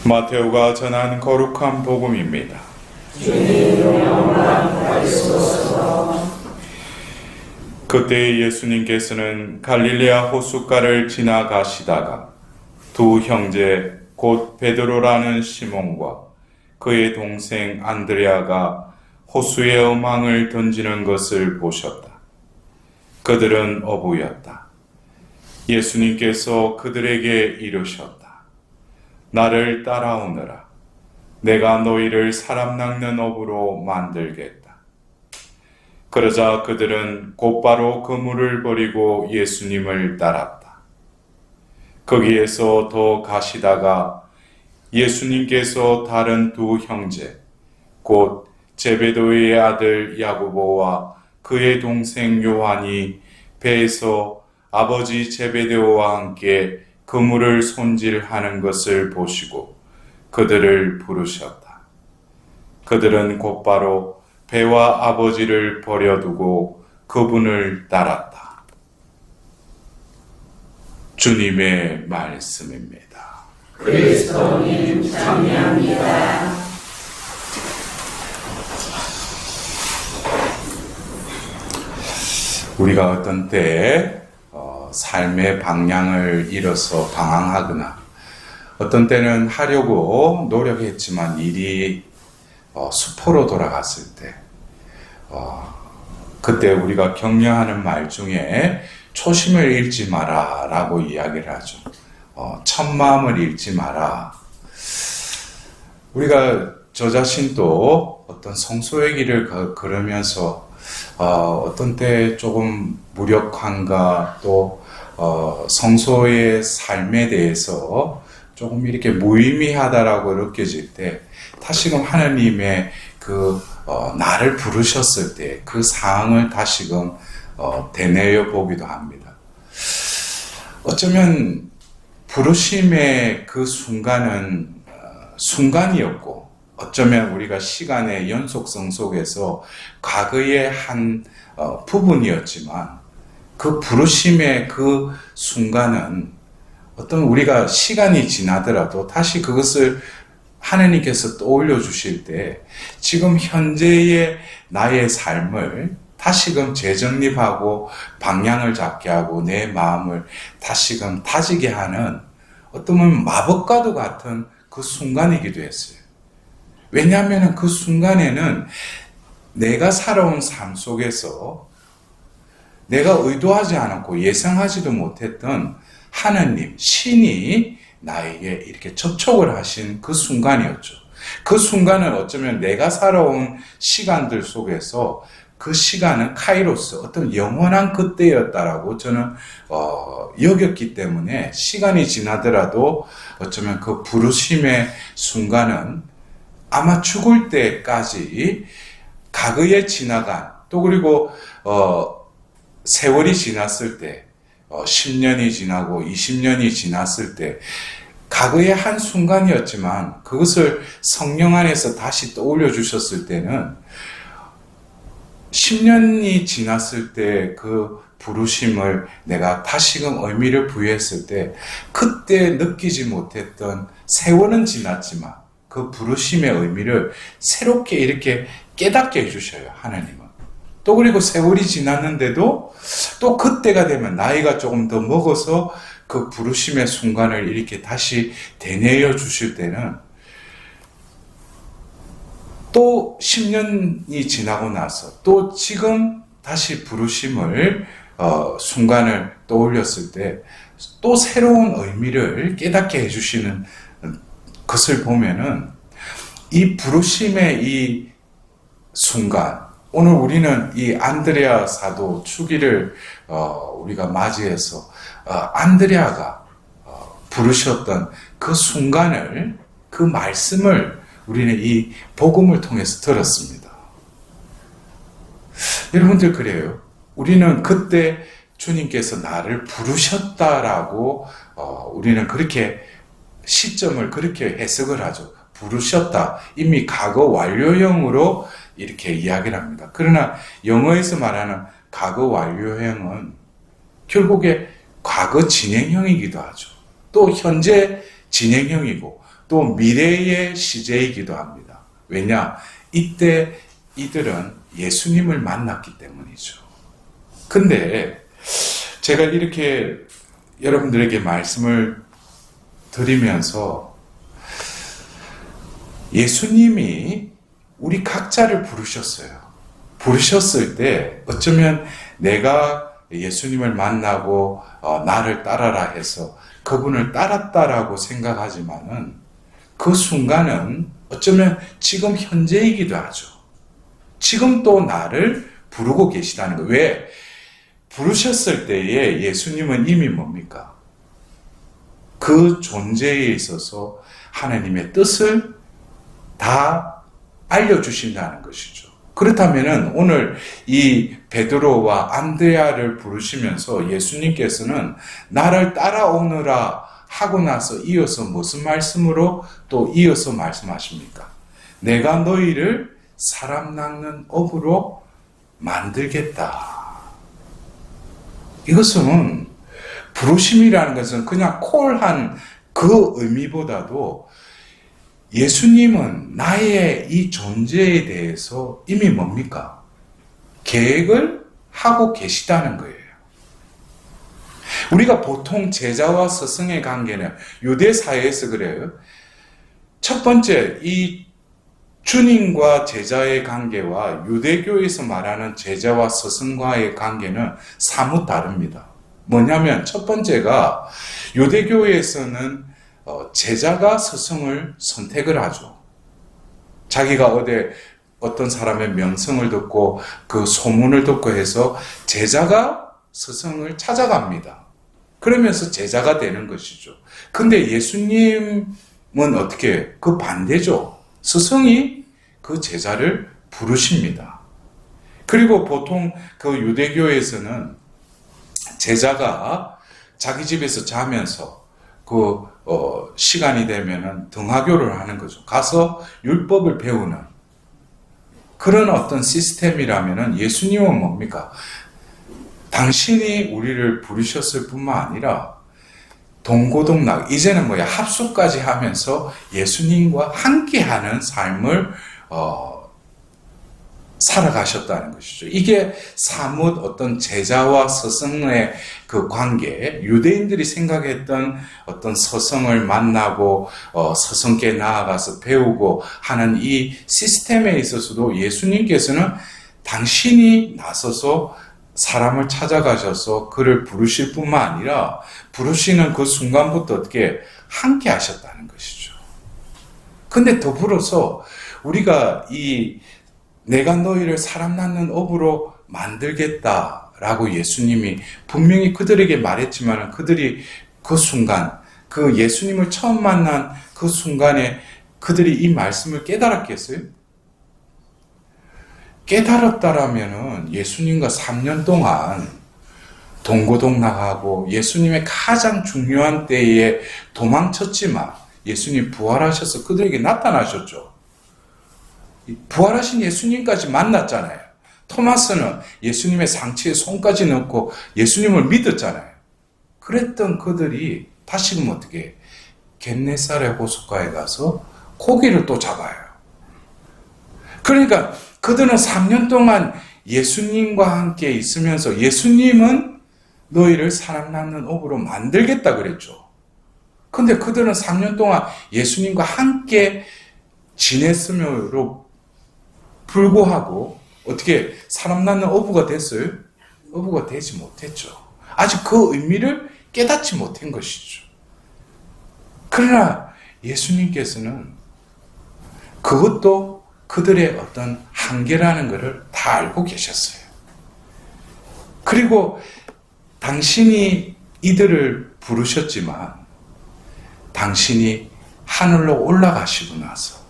마테오가 전한 거룩한 복음입니다. 그때 예수님께서는 갈릴레아 호숫가를 지나가시다가 두 형제 곧 베드로라는 시몬과 그의 동생 안드레아가 호수에 어망을 던지는 것을 보셨다. 그들은 어부였다. 예수님께서 그들에게 이르셨다. 나를 따라오너라. 내가 너희를 사람 낚는 어부로 만들겠다. 그러자 그들은 곧바로 그물을 버리고 예수님을 따랐다. 거기에서 더 가시다가 예수님께서 다른 두 형제, 곧 제베도의 아들 야고보와 그의 동생 요한이 배에서 아버지 제베데오와 함께 그물을 손질하는 것을 보시고 그들을 부르셨다. 그들은 곧바로 배와 아버지를 버려두고 그분을 따랐다. 주님의 말씀입니다. 그리스도님 찬양합니다. 우리가 어떤 때 삶의 방향을 잃어서 방황하거나 어떤 때는 하려고 노력했지만 일이 수포로 돌아갔을 때 그때 우리가 격려하는 말 중에 초심을 잃지 마라 라고 이야기를 하죠. 첫 마음을 잃지 마라. 우리가 저 자신도 어떤 성소의 길을 걸으면서 어떤 때 조금 무력함과 또 성소의 삶에 대해서 조금 이렇게 무의미하다라고 느껴질 때 다시금 하나님의 나를 부르셨을 때 그 상황을 다시금 되뇌어 보기도 합니다. 어쩌면 부르심의 그 순간은 순간이었고 어쩌면 우리가 시간의 연속성 속에서 과거의 한 부분이었지만 그 부르심의 그 순간은 어떤 우리가 시간이 지나더라도 다시 그것을 하나님께서 떠올려 주실 때 지금 현재의 나의 삶을 다시금 재정립하고 방향을 잡게 하고 내 마음을 다시금 다지게 하는 어떤 마법과도 같은 그 순간이기도 했어요. 왜냐하면 그 순간에는 내가 살아온 삶 속에서 내가 의도하지 않았고 예상하지도 못했던 하나님, 신이 나에게 이렇게 접촉을 하신 그 순간이었죠. 그 순간은 어쩌면 내가 살아온 시간들 속에서 그 시간은 카이로스, 어떤 영원한 그때였다라고 저는 여겼기 때문에 시간이 지나더라도 어쩌면 그 부르심의 순간은 아마 죽을 때까지 과거에 지나간 또 그리고 세월이 지났을 때 10년이 지나고 20년이 지났을 때 과거의 한 순간이었지만 그것을 성령 안에서 다시 떠올려 주셨을 때는 10년이 지났을 때 그 부르심을 내가 다시금 의미를 부여했을 때 그때 느끼지 못했던 세월은 지났지만 그 부르심의 의미를 새롭게 이렇게 깨닫게 해주셔요, 하나님은. 또 그리고 세월이 지났는데도 또 그때가 되면 나이가 조금 더 먹어서 그 부르심의 순간을 이렇게 다시 되뇌어 주실 때는 또 10년이 지나고 나서 또 지금 다시 부르심을 순간을 떠올렸을 때 또 새로운 의미를 깨닫게 해주시는 것을 보면은 이 부르심의 이 순간, 오늘 우리는 이 안드레아 사도 추기를 우리가 맞이해서 안드레아가 부르셨던 그 순간을, 그 말씀을 우리는 이 복음을 통해서 들었습니다. 여러분들 그래요. 우리는 그때 주님께서 나를 부르셨다라고 우리는 그렇게 시점을 그렇게 해석을 하죠. 부르셨다. 이미 과거 완료형으로 이렇게 이야기를 합니다. 그러나 영어에서 말하는 과거 완료형은 결국에 과거 진행형이기도 하죠. 또 현재 진행형이고 또 미래의 시제이기도 합니다. 왜냐? 이때 이들은 예수님을 만났기 때문이죠. 근데 제가 이렇게 여러분들에게 말씀을 드리면서 예수님이 우리 각자를 부르셨어요. 부르셨을 때 어쩌면 내가 예수님을 만나고 나를 따라라 해서 그분을 따랐다라고 생각하지만은 그 순간은 어쩌면 지금 현재이기도 하죠. 지금 또 나를 부르고 계시다는 거예요. 왜? 부르셨을 때에 예수님은 이미 뭡니까? 그 존재에 있어서 하나님의 뜻을 다 알려주신다는 것이죠. 그렇다면 오늘 이 베드로와 안드레아를 부르시면서 예수님께서는 나를 따라오너라 하고 나서 이어서 무슨 말씀으로 또 이어서 말씀하십니까? 내가 너희를 사람 낚는 업으로 만들겠다. 이것은 부르심이라는 것은 그냥 콜한 그 의미보다도 예수님은 나의 이 존재에 대해서 이미 뭡니까? 계획을 하고 계시다는 거예요. 우리가 보통 제자와 스승의 관계는 유대 사회에서 그래요. 첫 번째, 이 주님과 제자의 관계와 유대교에서 말하는 제자와 스승과의 관계는 사뭇 다릅니다. 뭐냐면 첫 번째가 유대교에서는 제자가 스승을 선택을 하죠. 자기가 어떤 사람의 명성을 듣고 그 소문을 듣고 해서 제자가 스승을 찾아갑니다. 그러면서 제자가 되는 것이죠. 근데 예수님은 어떻게? 그 반대죠. 스승이 그 제자를 부르십니다. 그리고 보통 그 유대교에서는 제자가 자기 집에서 자면서 시간이 되면은 등하교를 하는 거죠. 가서 율법을 배우는 그런 어떤 시스템이라면은 예수님은 뭡니까? 당신이 우리를 부르셨을 뿐만 아니라 동고동락, 이제는 합숙까지 하면서 예수님과 함께하는 삶을 살아가셨다는 것이죠. 이게 사뭇 어떤 제자와 스승의 그 관계, 유대인들이 생각했던 어떤 스승을 만나고 스승께 나아가서 배우고 하는 이 시스템에 있어서도 예수님께서는 당신이 나서서 사람을 찾아가셔서 그를 부르실 뿐만 아니라 부르시는 그 순간부터 어떻게 함께 하셨다는 것이죠. 근데 더불어서 우리가 내가 너희를 사람 낳는 업으로 만들겠다라고 예수님이 분명히 그들에게 말했지만 그들이 그 순간, 그 예수님을 처음 만난 그 순간에 그들이 이 말씀을 깨달았겠어요? 깨달았다라면은 예수님과 3년 동안 동고동락하고 예수님의 가장 중요한 때에 도망쳤지만 예수님 부활하셔서 그들에게 나타나셨죠. 부활하신 예수님까지 만났잖아요. 토마스는 예수님의 상체에 손까지 넣고 예수님을 믿었잖아요. 그랬던 그들이 다시금 어떻게 겟네사렛 호숫가에 가서 고기를 또 잡아요. 그러니까 그들은 3년 동안 예수님과 함께 있으면서 예수님은 너희를 사람 낳는 업으로 만들겠다 그랬죠. 근데 그들은 3년 동안 예수님과 함께 지냈음으로 불구하고 어떻게 사람 낳는 어부가 됐어요? 어부가 되지 못했죠. 아직 그 의미를 깨닫지 못한 것이죠. 그러나 예수님께서는 그것도 그들의 어떤 한계라는 것을 다 알고 계셨어요. 그리고 당신이 이들을 부르셨지만 당신이 하늘로 올라가시고 나서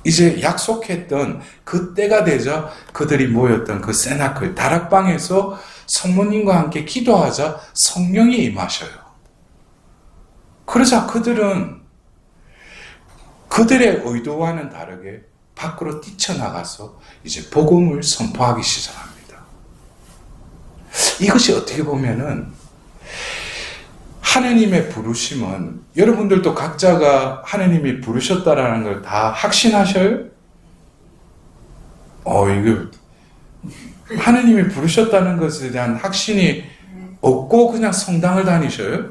이제 약속했던 그 때가 되자 그들이 모였던 그 세나클 다락방에서 성모님과 함께 기도하자 성령이 임하셔요. 그러자 그들은 그들의 의도와는 다르게 밖으로 뛰쳐나가서 이제 복음을 선포하기 시작합니다. 이것이 어떻게 보면은 하느님의 부르심은 여러분들도 각자가 하느님이 부르셨다라는 걸 다 확신하셔요? 이거 하느님이 부르셨다는 것에 대한 확신이 없고 그냥 성당을 다니셔요?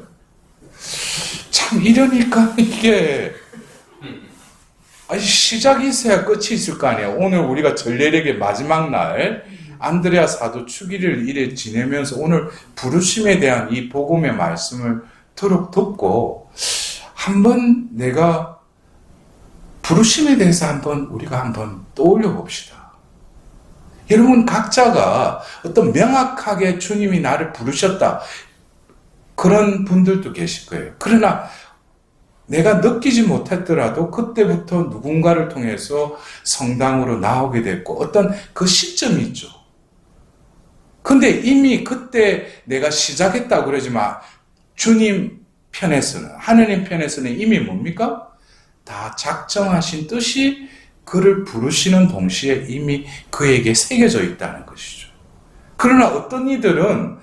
참 이러니까 이게 시작이 있어야 끝이 있을 거 아니에요. 오늘 우리가 전례력의 마지막 날 안드레아 사도 축일을 이래 지내면서 오늘 부르심에 대한 이 복음의 말씀을 듣고 한번 내가 부르심에 대해서 우리가 한번 떠올려 봅시다. 여러분 각자가 어떤 명확하게 주님이 나를 부르셨다 그런 분들도 계실 거예요. 그러나 내가 느끼지 못했더라도 그때부터 누군가를 통해서 성당으로 나오게 됐고 어떤 그 시점이 있죠. 근데 이미 그때 내가 시작했다고 그러지만 주님 편에서는, 하느님 편에서는 이미 뭡니까? 다 작정하신 뜻이 그를 부르시는 동시에 이미 그에게 새겨져 있다는 것이죠. 그러나 어떤 이들은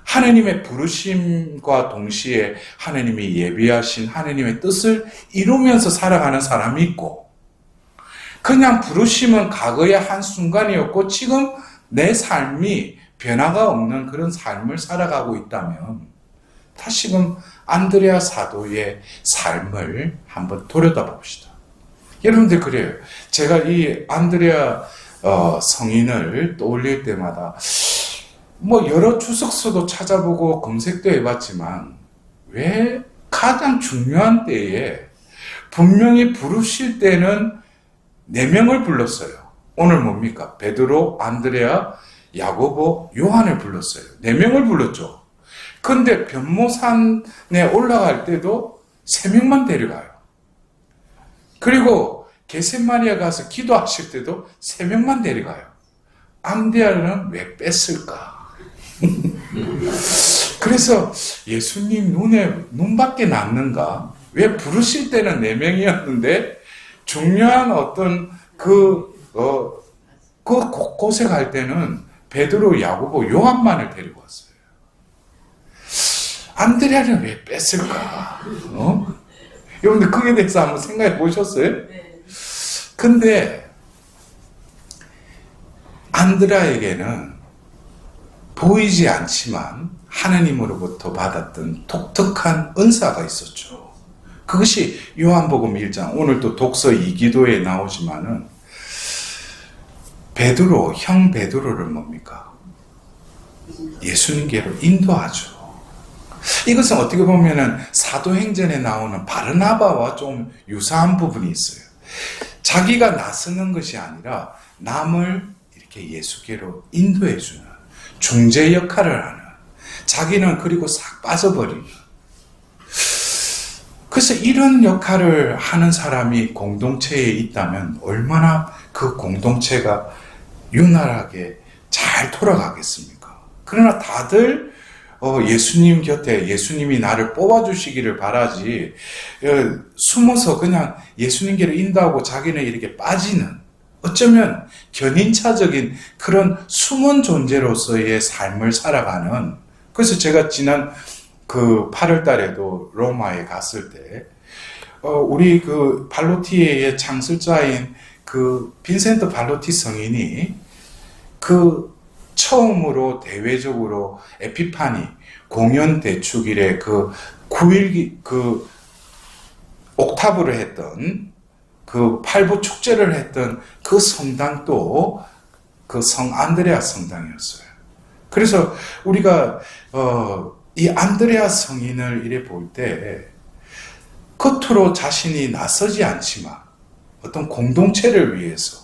하느님의 부르심과 동시에 하느님이 예비하신 하느님의 뜻을 이루면서 살아가는 사람이 있고, 그냥 부르심은 과거의 한순간이었고 지금 내 삶이 변화가 없는 그런 삶을 살아가고 있다면 다시금 안드레아 사도의 삶을 한번 들여다봅시다. 여러분들 그래요. 제가 이 안드레아 성인을 떠올릴 때마다 여러 주석서도 찾아보고 검색도 해봤지만 왜 가장 중요한 때에 분명히 부르실 때는 4명을 불렀어요. 오늘 뭡니까? 베드로, 안드레아, 야고보, 요한을 불렀어요. 4명을 불렀죠. 근데 변모산에 올라갈 때도 3명만 데려가요. 그리고 게셋마니아 가서 기도하실 때도 3명만 데려가요. 안드레아는 왜 뺐을까? 그래서 예수님 눈밖에 남는가? 왜 부르실 때는 4명이었는데 중요한 어떤 곳곳에 갈 때는 베드로, 야고보, 요한만을 데리고 왔어요. 안드레아는 왜 뺐을까? 여러분들 그에 대해서 한번 생각해 보셨어요? 근데 안드레아에게는 보이지 않지만 하나님으로부터 받았던 독특한 은사가 있었죠. 그것이 요한복음 1장, 오늘 또 독서 2기도에 나오지만은 형 베드로를 뭡니까? 예수님께로 인도하죠. 이것은 어떻게 보면은 사도행전에 나오는 바르나바와 좀 유사한 부분이 있어요. 자기가 나서는 것이 아니라 남을 이렇게 예수께로 인도해주는 중재 역할을 하는, 자기는 그리고 싹 빠져버리는. 그래서 이런 역할을 하는 사람이 공동체에 있다면 얼마나 그 공동체가 윤활하게 잘 돌아가겠습니까? 그러나 다들 예수님 곁에 예수님이 나를 뽑아주시기를 바라지 숨어서 그냥 예수님께로 인도하고 자기는 이렇게 빠지는, 어쩌면 견인차적인 그런 숨은 존재로서의 삶을 살아가는. 그래서 제가 지난 8월 달에도 로마에 갔을 때 우리 발로티의 창설자인 빈센트 발로티 성인이 처음으로 대외적으로 에피파니 공연 대축일에 9일 옥타브를 했던 8부 축제를 했던 그 성당도 성 안드레아 성당이었어요. 그래서 우리가 이 안드레아 성인을 이래 볼 때 겉으로 자신이 나서지 않지만 어떤 공동체를 위해서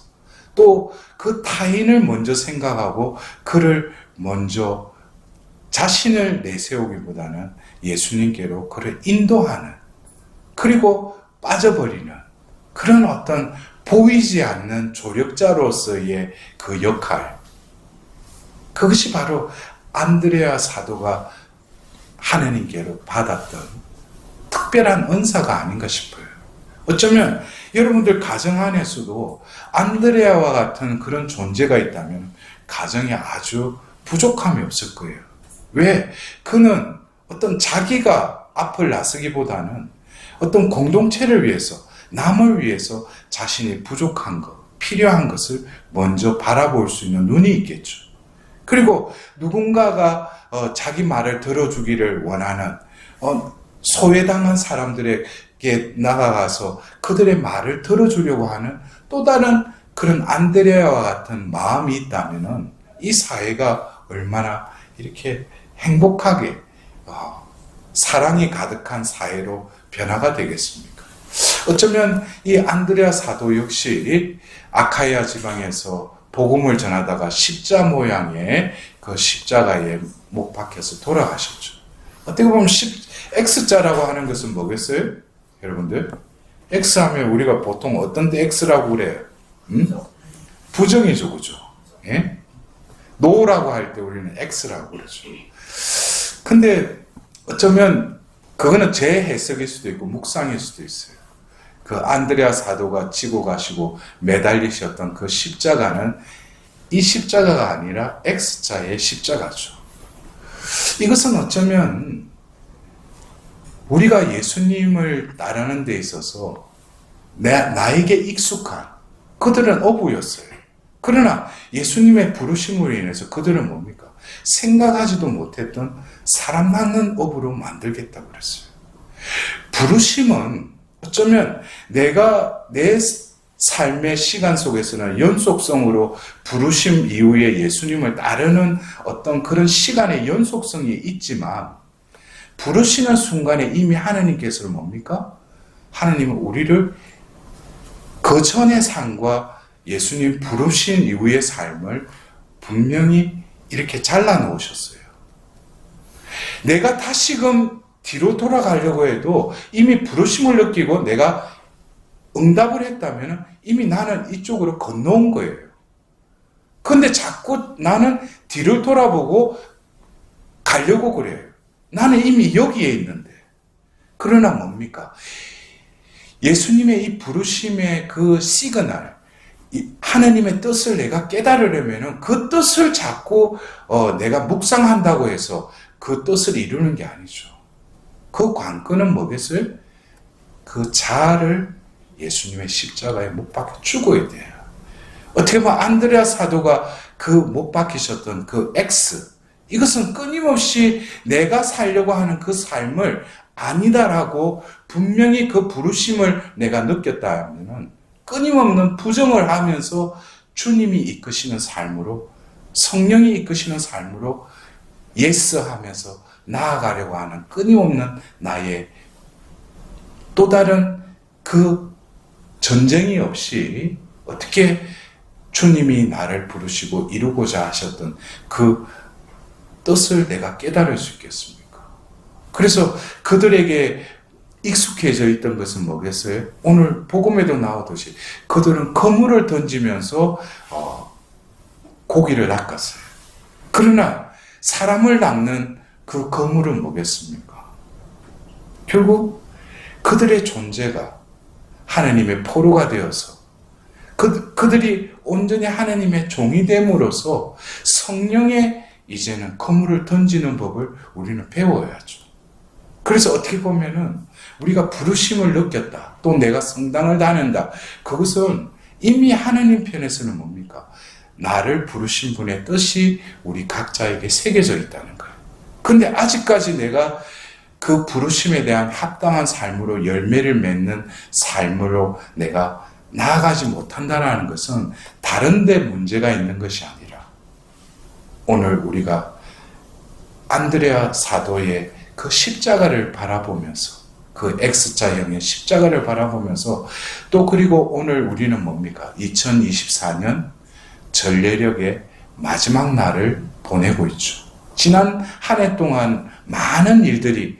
또 그 타인을 먼저 생각하고 그를 먼저 자신을 내세우기보다는 예수님께로 그를 인도하는, 그리고 빠져버리는 그런 어떤 보이지 않는 조력자로서의 그 역할, 그것이 바로 안드레아 사도가 하느님께로 받았던 특별한 은사가 아닌가 싶어요. 어쩌면 여러분들 가정 안에서도 안드레아와 같은 그런 존재가 있다면 가정에 아주 부족함이 없을 거예요. 왜? 그는 어떤 자기가 앞을 나서기보다는 어떤 공동체를 위해서, 남을 위해서 자신이 부족한 것, 필요한 것을 먼저 바라볼 수 있는 눈이 있겠죠. 그리고 누군가가 자기 말을 들어주기를 원하는 소외당한 사람들에게 나아가서 그들의 말을 들어주려고 하는 또 다른 그런 안드레아와 같은 마음이 있다면 이 사회가 얼마나 이렇게 행복하게 사랑이 가득한 사회로 변화가 되겠습니까? 어쩌면 이 안드레아 사도 역시 아카이아 지방에서 복음을 전하다가 십자 모양의 그 십자가에 못 박혀서 돌아가셨죠. 어떻게 보면 X자라고 하는 것은 뭐겠어요? 여러분들? X 하면 우리가 보통 어떤 데 X라고 그래요? 부정이죠, 그죠? 예? 노라고 할 때 우리는 X라고 그러죠. 근데 어쩌면 그거는 제 해석일 수도 있고 묵상일 수도 있어요. 그 안드레아 사도가 지고 가시고 매달리셨던 그 십자가는 이 십자가가 아니라 X자의 십자가죠. 이것은 어쩌면 우리가 예수님을 따르는 데 있어서 나에게 익숙한 그들은 어부였어요. 그러나 예수님의 부르심으로 인해서 그들은 뭡니까? 생각하지도 못했던 사람 낳는 어부로 만들겠다고 그랬어요. 부르심은 어쩌면 내가 내 삶의 시간 속에서는 연속성으로 부르심 이후에 예수님을 따르는 어떤 그런 시간의 연속성이 있지만 부르시는 순간에 이미 하나님께서는 뭡니까? 하나님은 우리를 그 전의 삶과 예수님 부르신 이후의 삶을 분명히 이렇게 잘라놓으셨어요. 내가 다시금 뒤로 돌아가려고 해도 이미 부르심을 느끼고 내가 응답을 했다면 이미 나는 이쪽으로 건너온 거예요. 근데 자꾸 나는 뒤를 돌아보고 가려고 그래요. 나는 이미 여기에 있는데. 그러나 뭡니까? 예수님의 이 부르심의 그 시그널, 하나님의 뜻을 내가 깨달으려면 그 뜻을 자꾸 내가 묵상한다고 해서 그 뜻을 이루는 게 아니죠. 그 관건은 뭐겠어요? 그 자아를 예수님의 십자가에 못 박혀 죽어야 돼요. 어떻게 보면 안드레아 사도가 그 못 박히셨던 그 X, 이것은 끊임없이 내가 살려고 하는 그 삶을 아니다라고 분명히 그 부르심을 내가 느꼈다 하면은 끊임없는 부정을 하면서 주님이 이끄시는 삶으로, 성령이 이끄시는 삶으로 예스 하면서 나아가려고 하는 끊임없는 나의 또 다른 그 전쟁이 없이 어떻게 주님이 나를 부르시고 이루고자 하셨던 그 뜻을 내가 깨달을 수 있겠습니까? 그래서 그들에게 익숙해져 있던 것은 뭐겠어요? 오늘 복음에도 나오듯이 그들은 그물을 던지면서 고기를 낚았어요. 그러나 사람을 낚는 그 그물은 뭐겠습니까? 결국 그들의 존재가 하나님의 포로가 되어서 그들이 온전히 하나님의 종이 됨으로써 성령의 이제는 그물을 던지는 법을 우리는 배워야죠. 그래서 어떻게 보면은 우리가 부르심을 느꼈다. 또 내가 성당을 다닌다. 그것은 이미 하나님 편에서는 뭡니까? 나를 부르신 분의 뜻이 우리 각자에게 새겨져 있다는 거예요. 근데 아직까지 내가 그 부르심에 대한 합당한 삶으로 열매를 맺는 삶으로 내가 나아가지 못한다는 것은 다른 데 문제가 있는 것이 아니라 오늘 우리가 안드레아 사도의 그 십자가를 바라보면서 그 X자형의 십자가를 바라보면서 또 그리고 오늘 우리는 뭡니까? 2024년 전례력의 마지막 날을 보내고 있죠. 지난 한 해 동안 많은 일들이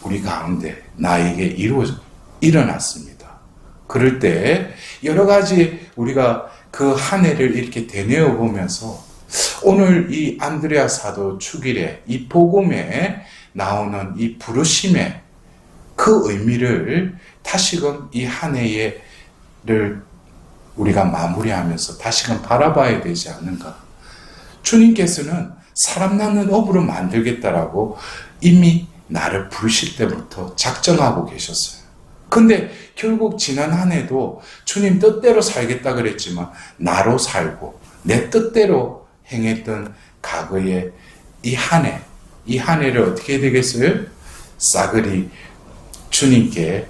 우리 가운데 나에게 일어났습니다. 그럴 때 여러 가지 우리가 그 한 해를 이렇게 되뇌어 보면서 오늘 이 안드레아 사도 축일에 이 복음에 나오는 이 부르심의 그 의미를 다시금 이 한 해를 우리가 마무리하면서 다시금 바라봐야 되지 않는가. 주님께서는 사람 낳는 업으로 만들겠다라고 이미 나를 부르실 때부터 작정하고 계셨어요. 근데 결국 지난 한 해도 주님 뜻대로 살겠다 그랬지만 나로 살고 내 뜻대로 행했던 과거의 이 한 해를 어떻게 해야 되겠어요? 싸그리 주님께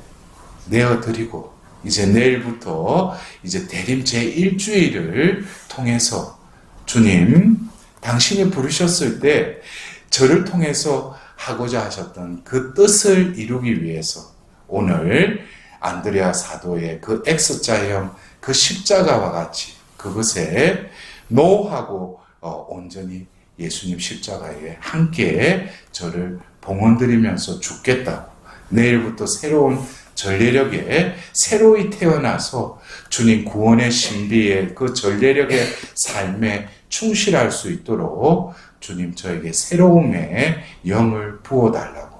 내어드리고 이제 내일부터 이제 대림 제1주일을 통해서 주님 당신이 부르셨을 때 저를 통해서 하고자 하셨던 그 뜻을 이루기 위해서 오늘 안드레아 사도의 그 X자형 그 십자가와 같이 그것에 노하고 온전히 예수님 십자가에 함께 저를 봉헌드리면서 죽겠다고 내일부터 새로운 전례력에 새로이 태어나서 주님 구원의 신비의 그 전례력의 삶에 충실할 수 있도록 주님 저에게 새로움의 영을 부어달라고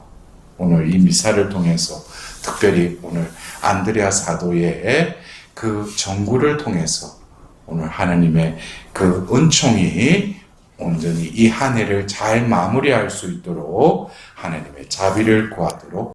오늘 이 미사를 통해서 특별히 오늘 안드레아 사도의 그 전구를 통해서 오늘 하나님의 그 은총이 온전히 이 한 해를 잘 마무리할 수 있도록 하나님의 자비를 구하도록